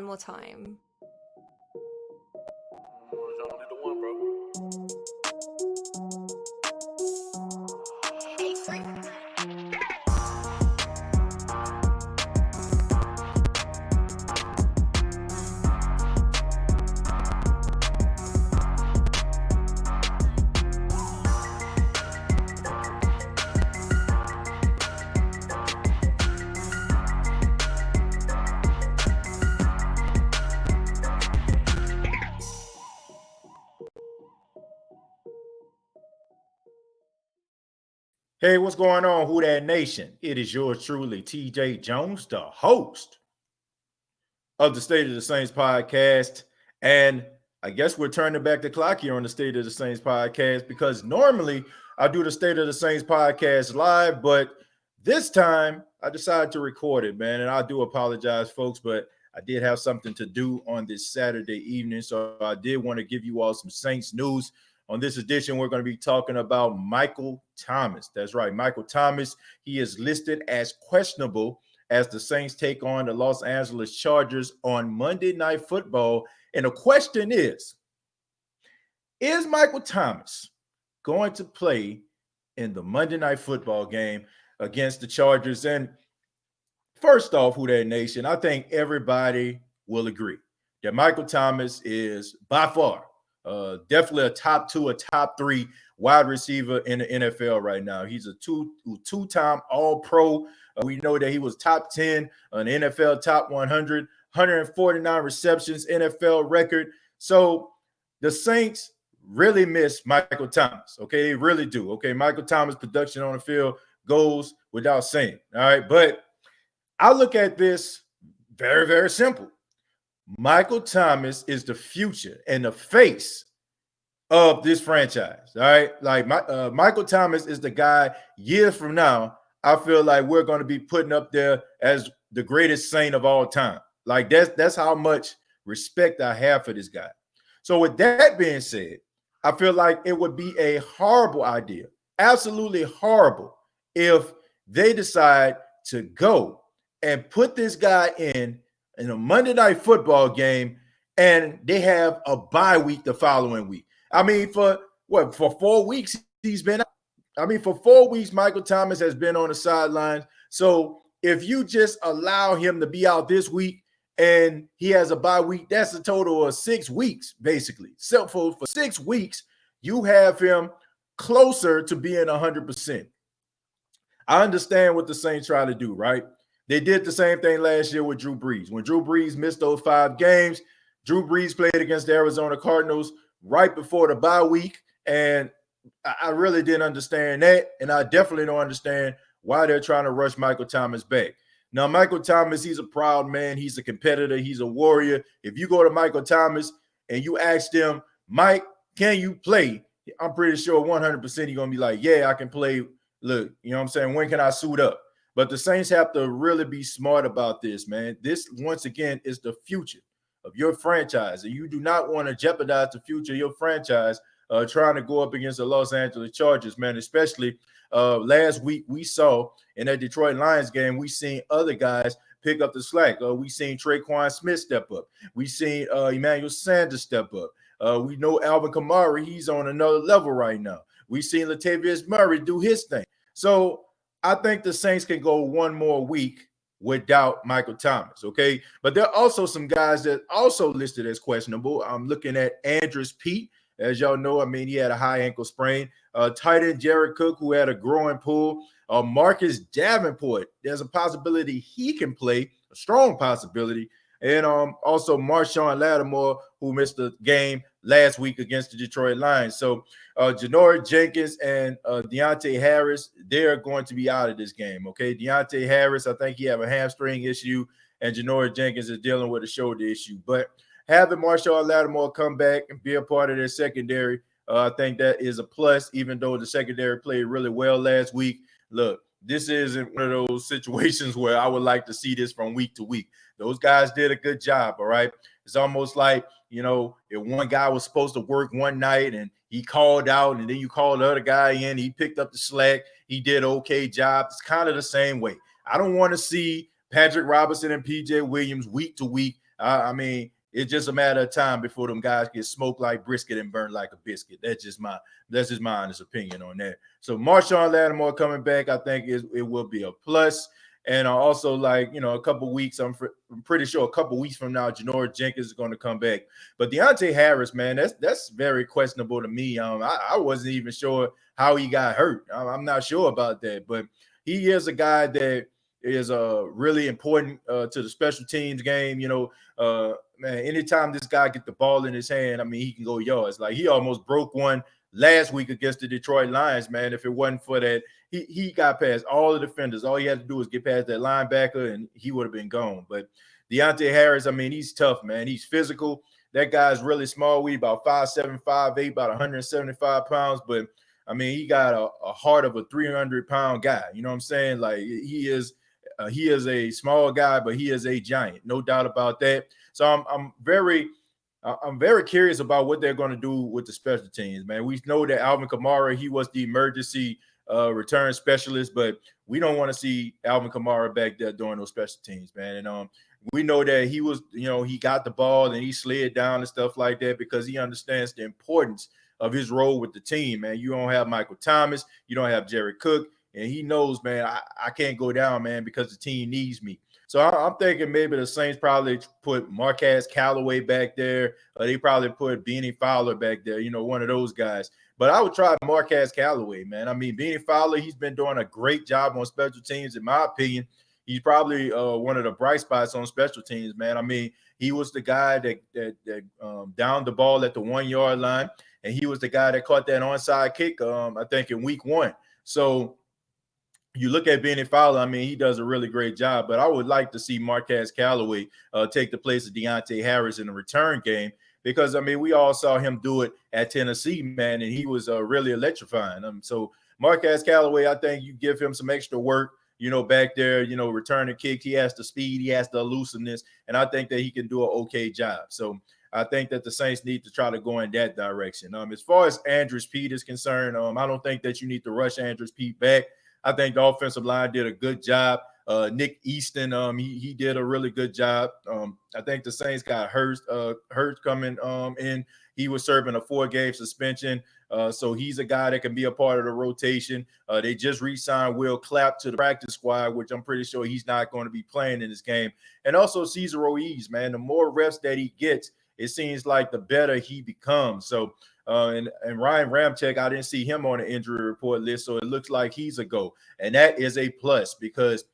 more time. Hey, what's going on, Who Dat Nation? It is yours truly, TJ Jones, the host of the State of the Saints podcast. And I guess we're turning back the clock here on the State of the Saints podcast because normally I do the State of the Saints podcast live, but this time I decided to record it, man. And I do apologize, folks, but I did have something to do on this Saturday evening. So I did want to give you all some Saints news. On this edition, we're going to be talking about Michael Thomas. That's right, Michael Thomas. He is listed as questionable as the Saints take on the Los Angeles Chargers on Monday Night Football. And the question is Michael Thomas going to play in the Monday Night Football game against the Chargers? And first off, Who Dat Nation, I think everybody will agree that Michael Thomas is by far definitely a top two, a top three wide receiver in the NFL right now. He's a two-time All-Pro. We know that he was top 10 on the NFL top 100, 149 receptions, NFL record. So the Saints really miss Michael Thomas. Okay, they really do. Okay, Michael Thomas' production on the field goes without saying. All right, but I look at this very, very simple. Michael Thomas is the future and the face of this franchise. All right. Like Michael Thomas is the guy years from now, I feel like we're going to be putting up there as the greatest Saint of all time. Like that's how much respect I have for this guy. So with that being said, I feel like it would be a horrible idea, absolutely horrible, if they decide to go and put this guy in a Monday Night Football game and they have a bye week the following week. I mean, for 4 weeks he's been out. I mean, for 4 weeks, Michael Thomas has been on the sidelines. So if you just allow him to be out this week and he has a bye week, that's a total of 6 weeks, basically. So for 6 weeks, you have him closer to being 100%. I understand what the Saints try to do, right? They did the same thing last year with Drew Brees. When Drew Brees missed those 5 games, Drew Brees played against the Arizona Cardinals right before the bye week, and I really didn't understand that, and I definitely don't understand why they're trying to rush Michael Thomas back. Now, Michael Thomas, he's a proud man. He's a competitor. He's a warrior. If you go to Michael Thomas and you ask him, Mike, can you play? I'm pretty sure 100% he's going to be like, yeah, I can play. Look, you know what I'm saying? When can I suit up? But the Saints have to really be smart about this, man. This, once again, is the future of your franchise, and you do not want to jeopardize the future of your franchise trying to go up against the Los Angeles Chargers, man. Especially last week we saw in that Detroit Lions game, we seen other guys pick up the slack. We seen Traquan Smith step up. We seen Emmanuel Sanders step up. We know Alvin Kamara, he's on another level right now. We seen Latavius Murray do his thing. So I think the Saints can go one more week without Michael Thomas, okay? But there are also some guys that also listed as questionable. I'm looking at Andrus Peat. As y'all know, I mean, he had a high ankle sprain. Tight end Jared Cook, who had a growing pull. Marcus Davenport, there's a possibility he can play, a strong possibility. And also Marshawn Lattimore, who missed the game last week against the Detroit Lions. So Janoris Jenkins and Deontay Harris, they're going to be out of this game, okay? Deontay Harris, I think he have a hamstring issue, and Janoris Jenkins is dealing with a shoulder issue. But having Marshawn Lattimore come back and be a part of their secondary, I think that is a plus, even though the secondary played really well last week. Look, this isn't one of those situations where I would like to see this from week to week. Those guys did a good job, all right? It's almost like, you know, if one guy was supposed to work one night and he called out and then you called the other guy in, he picked up the slack, he did an okay job. It's kind of the same way. I don't want to see Patrick Robinson and P.J. Williams week to week I mean, it's just a matter of time before them guys get smoked like brisket and burned like a biscuit. That's just my honest opinion on that. So Marshawn Lattimore coming back, I think it will be a plus. And also, like, a couple weeks, I'm pretty sure a couple weeks from now, Janoris Jenkins is going to come back. But Deontay Harris, man, that's very questionable to me. I wasn't even sure how he got hurt. I'm not sure about that. But he is a guy that is really important to the special teams game. Man, anytime this guy get the ball in his hand, I mean, he can go yards. Like, he almost broke one last week against the Detroit Lions, man. If it wasn't for that, he got past all the defenders. All he had to do was get past that linebacker, and he would have been gone. But Deontay Harris, I mean, he's tough, man. He's physical. That guy's really small. We about 5'7", 5'8", about 175 pounds. But, I mean, he got a heart of a 300-pound guy. You know what I'm saying? Like, he is a small guy, but he is a giant. No doubt about that. So I'm very curious about what they're going to do with the special teams, man. We know that Alvin Kamara, he was the emergency return specialist, but we don't want to see Alvin Kamara back there doing those special teams, man. And we know that he was, he got the ball and he slid down and stuff like that because he understands the importance of his role with the team, man. You don't have Michael Thomas, you don't have Jared Cook, and he knows, man, I can't go down, man, because the team needs me. So I'm thinking maybe the Saints probably put Marquez Callaway back there. They probably put Beanie Fowler back there, one of those guys. But I would try Marquez Callaway, man. I mean, Beanie Fowler, he's been doing a great job on special teams, in my opinion. He's probably one of the bright spots on special teams, man. I mean, he was the guy that downed the ball at the 1-yard line, and he was the guy that caught that onside kick, I think, in week 1. So you look at Benny Fowler, I mean, he does a really great job, but I would like to see Marquez Callaway take the place of Deontay Harris in the return game because, I mean, we all saw him do it at Tennessee, man, and he was really electrifying. So Marquez Callaway, I think you give him some extra work, back there, returning kicks. He has the speed, he has the elusiveness, and I think that he can do an okay job. So I think that the Saints need to try to go in that direction. As far as Andrews Pete is concerned, I don't think that you need to rush Andrews Pete back. I think the offensive line did a good job. Nick Easton, he did a really good job. I think the Saints got Hurst coming in. He was serving a 4-game suspension. So he's a guy that can be a part of the rotation. They just re-signed Will Clapp to the practice squad, which I'm pretty sure he's not going to be playing in this game. And also Cesar Ruiz, man, the more reps that he gets, it seems like the better he becomes. So and Ryan Ramczyk, I didn't see him on the injury report list, so it looks like he's a go. And that is a plus because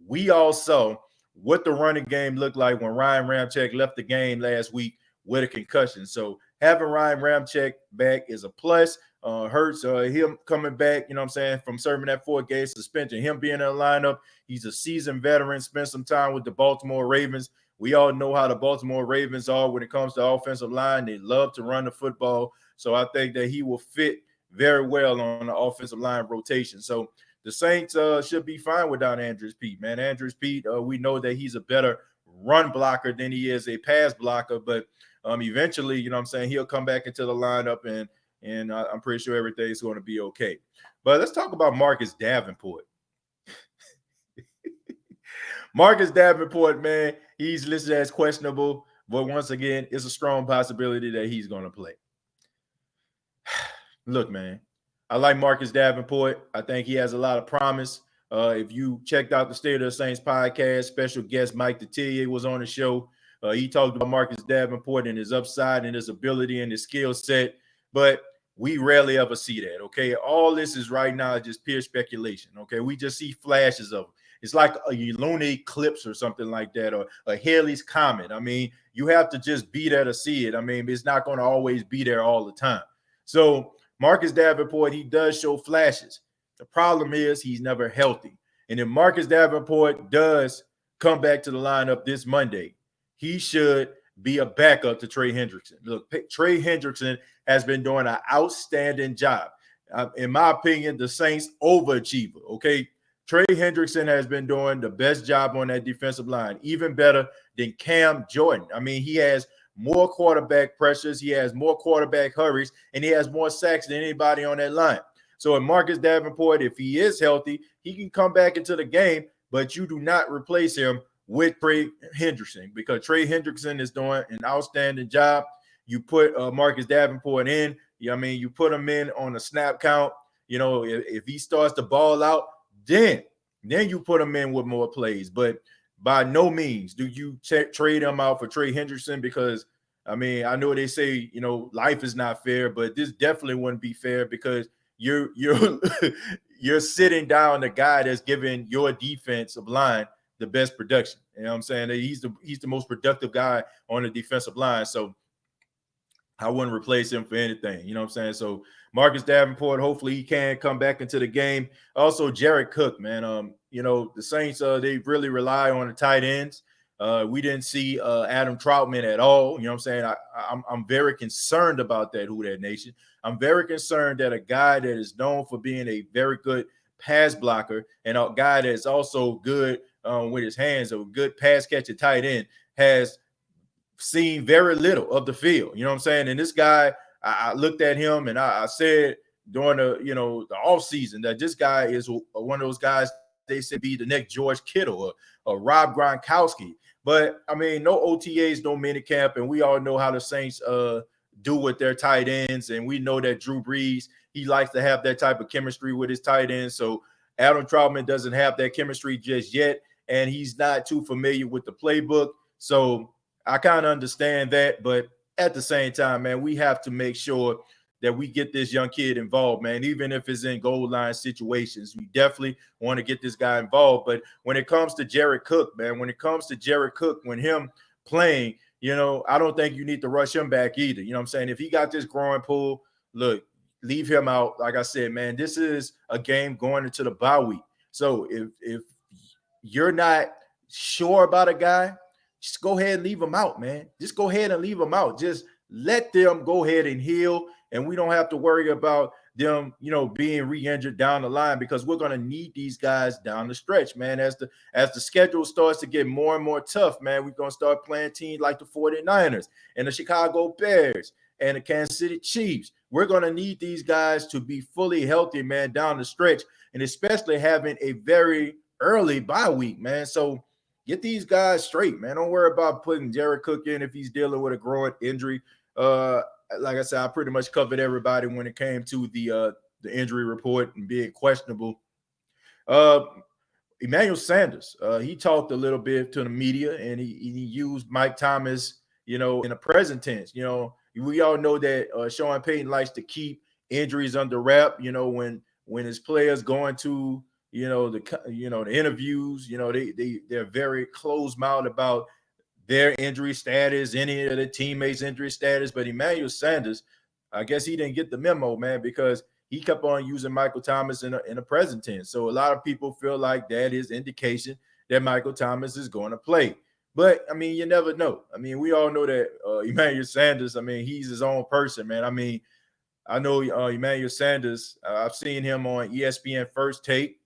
we all saw what the running game looked like when Ryan Ramczyk left the game last week with a concussion. So having Ryan Ramczyk back is a plus. Hurts him coming back, from serving that 4-game suspension, him being in the lineup. He's a seasoned veteran, spent some time with the Baltimore Ravens. We all know how the Baltimore Ravens are when it comes to offensive line. They love to run the football. So I think that he will fit very well on the offensive line rotation. So the Saints should be fine without Andrews Pete, man. Andrews Pete, we know that he's a better run blocker than he is a pass blocker, but eventually, he'll come back into the lineup and I'm pretty sure everything's going to be okay. But let's talk about Marcus Davenport. Marcus Davenport, man, he's listed as questionable, but once again, it's a strong possibility that he's going to play. Look, man, I like Marcus Davenport. I think he has a lot of promise. If you checked out the State of the Saints podcast, special guest Mike Detillier was on the show. He talked about Marcus Davenport and his upside and his ability and his skill set, but we rarely ever see that, okay? All this is right now just pure speculation, okay? We just see flashes of him. It's like a lunar eclipse or something like that, or a Halley's Comet. I mean, you have to just be there to see it. I mean, it's not going to always be there all the time. So Marcus Davenport, he does show flashes. The problem is he's never healthy. And if Marcus Davenport does come back to the lineup this Monday, he should be a backup to Trey Hendrickson. Look, Trey Hendrickson has been doing an outstanding job. In my opinion, the Saints overachiever, okay? Trey Hendrickson has been doing the best job on that defensive line, even better than Cam Jordan. I mean, he has more quarterback pressures, he has more quarterback hurries, and he has more sacks than anybody on that line. So in Marcus Davenport, if he is healthy, he can come back into the game, but you do not replace him with Trey Hendrickson, because Trey Hendrickson is doing an outstanding job. You put Marcus Davenport in, you put him in on a snap count. If he starts to ball out, then you put him in with more plays. But by no means do you trade him out for Trey Hendrickson, because I know they say, life is not fair, but this definitely wouldn't be fair, because you're you're sitting down the guy that's giving your defensive line the best production. You know what I'm saying? He's the most productive guy on the defensive line. So I wouldn't replace him for anything. You know what I'm saying? So Marcus Davenport, hopefully he can come back into the game. Also, Jared Cook, man. The Saints, they really rely on the tight ends. We didn't see Adam Troutman at all. You know what I'm saying? I'm very concerned about that, Who Dat Nation. I'm very concerned that a guy that is known for being a very good pass blocker and a guy that's also good with his hands, a good pass catcher tight end, has seen very little of the field. You know what I'm saying? And this guy, I looked at him and I said during the offseason that this guy is one of those guys they said be the next George Kittle or Rob Gronkowski. But no OTAs, no minicamp, and we all know how the Saints do with their tight ends, and we know that Drew Brees, he likes to have that type of chemistry with his tight ends. So Adam Troutman doesn't have that chemistry just yet, and he's not too familiar with the playbook. So I kind of understand that, but at the same time, man, we have to make sure that we get this young kid involved, man, even if it's in goal line situations. We definitely want to get this guy involved. But when it comes to Jared Cook, man, when him playing, I don't think you need to rush him back either. You know what I'm saying? If he got this growing pull, look, leave him out. Like I said, man, this is a game going into the bye week. So if you're not sure about a guy, just go ahead and leave him out, man. Just go ahead and leave him out. Just let them go ahead and heal, and we don't have to worry about them, being re-injured down the line, because we're going to need these guys down the stretch, man. As the schedule starts to get more and more tough, man, we're going to start playing teams like the 49ers and the Chicago Bears and the Kansas City Chiefs. We're going to need these guys to be fully healthy, man, down the stretch, and especially having a very early bye week, man. So get these guys straight, man. Don't worry about putting Jared Cook in if he's dealing with a growing injury. Like I said, I pretty much covered everybody when it came to the injury report and being questionable. Emmanuel Sanders, he talked a little bit to the media, and he used Mike Thomas, in a present tense. We all know that Sean Payton likes to keep injuries under wrap. When his players go into the interviews, they're very close-mouthed about their injury status, any of the teammates' injury status. But Emmanuel Sanders, I guess he didn't get the memo, man, because he kept on using Michael Thomas in a present tense. So a lot of people feel like that is indication that Michael Thomas is going to play. But, you never know. We all know that Emmanuel Sanders, he's his own person, man. I know Emmanuel Sanders. I've seen him on ESPN First Take.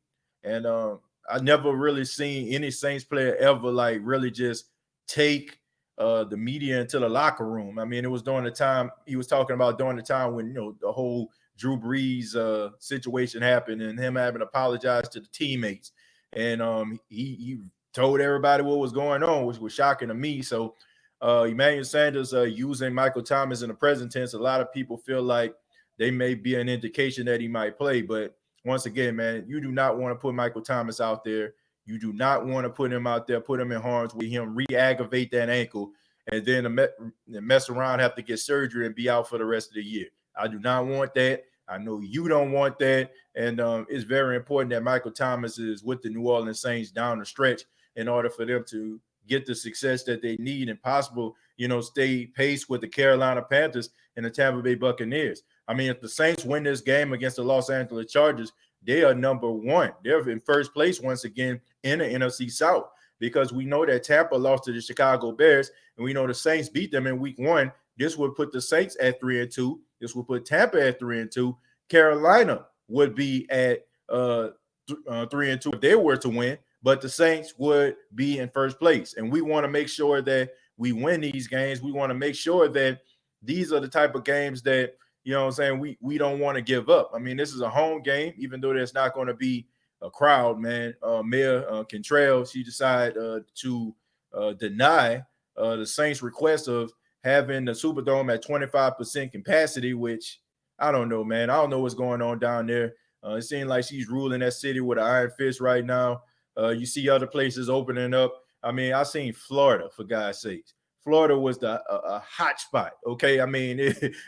And I never really seen any Saints player ever really just take the media into the locker room. It was during the time he was talking about, during the time when the whole Drew Brees situation happened and him having to apologize to the teammates, and he told everybody what was going on, which was shocking to me. So Emmanuel Sanders using Michael Thomas in the present tense, a lot of people feel like they may be an indication that he might play, but once again, man, you do not want to put Michael Thomas out there. You do not want to put him out there, put him in harm's way, him re-aggravate that ankle, and then mess around, have to get surgery and be out for the rest of the year. I do not want that. I know you don't want that. And it's very important that Michael Thomas is with the New Orleans Saints down the stretch in order for them to get the success that they need and possible, stay pace with the Carolina Panthers and the Tampa Bay Buccaneers. If the Saints win this game against the Los Angeles Chargers, they are number one. They're in first place once again in the NFC South, because we know that Tampa lost to the Chicago Bears, and we know the Saints beat them in week 1. This would put the Saints at 3-2. This would put Tampa at 3-2. Carolina would be at 3-2 if they were to win, but the Saints would be in first place. And we want to make sure that we win these games. We want to make sure that these are the type of games that, we don't want to give up. This is a home game, even though there's not going to be crowd, man. Mayor Cantrell, she decided to deny the Saints' request of having the Superdome at 25% capacity, which I don't know, man. I don't know what's going on down there. It seems like she's ruling that city with an iron fist right now. You see other places opening up. I mean, I seen Florida, for God's sakes. Florida was a hot spot. Okay, I mean,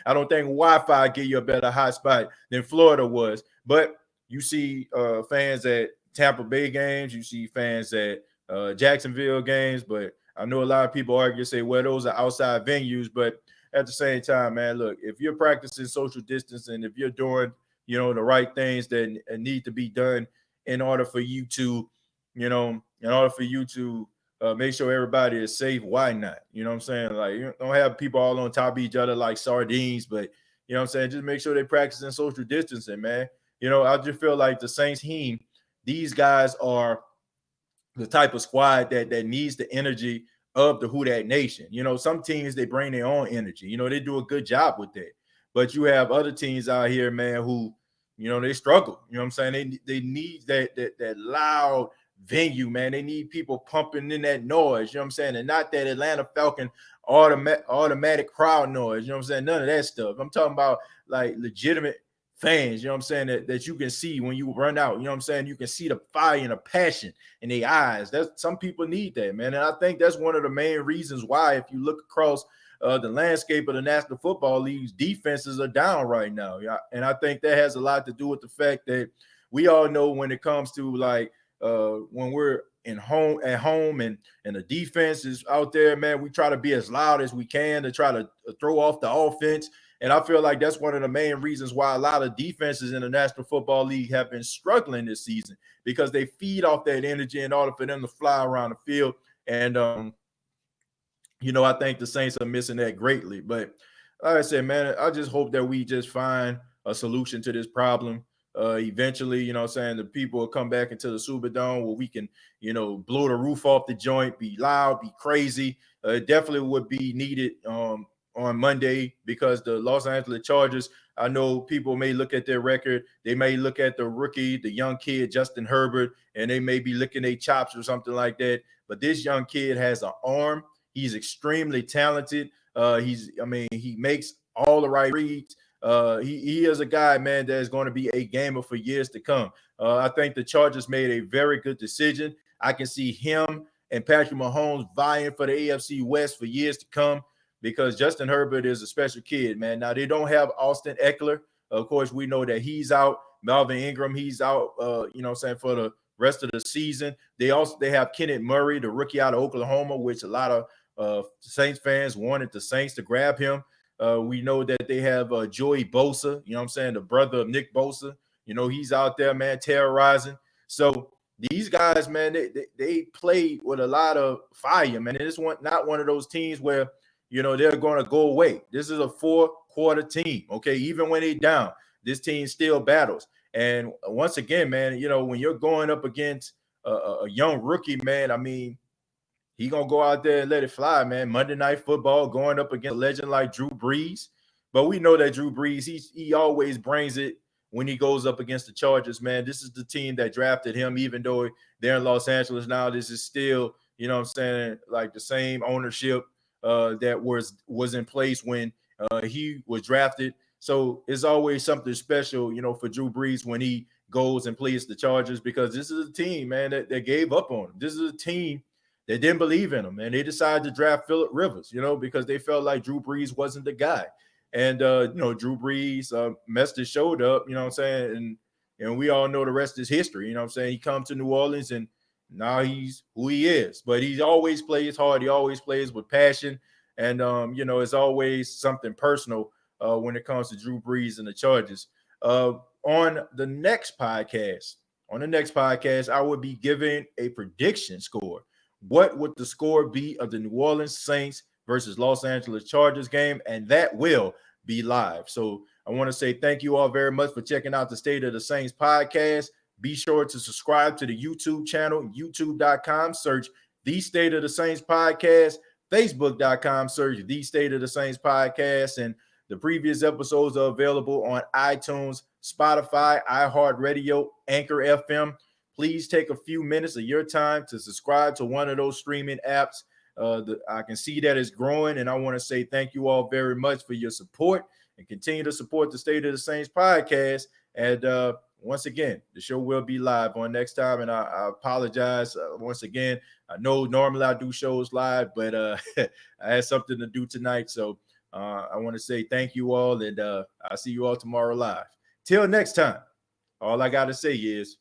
I don't think Wi-Fi give you a better hot spot than Florida was. But you see fans at Tampa Bay games, you see fans at Jacksonville games. But I know a lot of people argue, say, well, those are outside venues. But at the same time, man, look, if you're practicing social distancing, if you're doing, the right things that need to be done in order for you to, make sure everybody is safe, why not? You know what I'm saying? Like, you don't have people all on top of each other like sardines, but you know what I'm saying? Just make sure they're practicing social distancing, man. I just feel like the Saints team, these guys are the type of squad that needs the energy of the Who Dat Nation. Some teams, they bring their own energy. They do a good job with that. But you have other teams out here, man, who, they struggle. You know what I'm saying? They need that loud venue, man. They need people pumping in that noise, you know what I'm saying? And not that Atlanta Falcon automatic crowd noise, you know what I'm saying? None of that stuff. I'm talking about like legitimate fans, you know what I'm saying, that you can see when you run out, you know what I'm saying? You can see the fire and the passion in their eyes. That's, some people need that, man. And I think that's one of the main reasons why, if you look across the landscape of the National Football League's defenses are down right now. Yeah. And I think that has a lot to do with the fact that we all know when it comes to like when we're at home and the defense is out there, man, we try to be as loud as we can to try to throw off the offense. And I feel like that's one of the main reasons why a lot of defenses in the National Football League have been struggling this season, because they feed off that energy in order for them to fly around the field. And I think the Saints are missing that greatly. But like I said, man, I just hope that we just find a solution to this problem. Eventually, you know what I'm saying, the people will come back into the Superdome where we can, blow the roof off the joint, be loud, be crazy. It definitely would be needed on Monday, because the Los Angeles Chargers, I know people may look at their record. They may look at the rookie, the young kid, Justin Herbert, and they may be licking their chops or something like that. But this young kid has an arm. He's extremely talented. He makes all the right reads. He is a guy, man, that is going to be a gamer for years to come. I think the Chargers made a very good decision. I can see him and Patrick Mahomes vying for the AFC West for years to come, because Justin Herbert is a special kid, man. Now, they don't have Austin Eckler. Of course, we know that he's out. Melvin Ingram, he's out, for the rest of the season. They have Kenneth Murray, the rookie out of Oklahoma, which a lot of Saints fans wanted the Saints to grab him. We know that they have Joey Bosa, the brother of Nick Bosa. He's out there, man, terrorizing. So these guys, man, they play with a lot of fire, man. And it's not one of those teams where, they're going to go away. This is a 4-quarter team, okay? Even when they're down, this team still battles. And once again, man, when you're going up against a young rookie, man, I mean, he going to go out there and let it fly, man. Monday Night Football, going up against a legend like Drew Brees. But we know that Drew Brees, he always brings it when he goes up against the Chargers, man. This is the team that drafted him, even though they're in Los Angeles now. This is still, like the same ownership that was in place when he was drafted. So it's always something special, for Drew Brees when he goes and plays the Chargers, because this is a team, man, that gave up on him. This is a team that didn't believe in him, and they decided to draft Phillip Rivers, because they felt like Drew Brees wasn't the guy. And, Drew Brees messed his shoulder up, and we all know the rest is history. He comes to New Orleans, and now he's who he is. But he always plays hard. He always plays with passion. And, it's always something personal when it comes to Drew Brees and the Chargers. On the next podcast, I would be giving a prediction score. What would the score be of the New Orleans Saints versus Los Angeles Chargers game? And that will be live. So I want to say thank you all very much for checking out the State of the Saints podcast. Be sure to subscribe to the YouTube channel, youtube.com, search The State of the Saints podcast, facebook.com, search The State of the Saints podcast. And the previous episodes are available on iTunes, Spotify, iHeartRadio, Anchor FM. please take a few minutes of your time to subscribe to one of those streaming apps. I can see that it's growing, and I want to say thank you all very much for your support, and continue to support the State of the Saints podcast. And once again, the show will be live on next time. And I apologize once again. I know normally I do shows live, but I had something to do tonight. So I want to say thank you all, and I'll see you all tomorrow live. Till next time, all I got to say is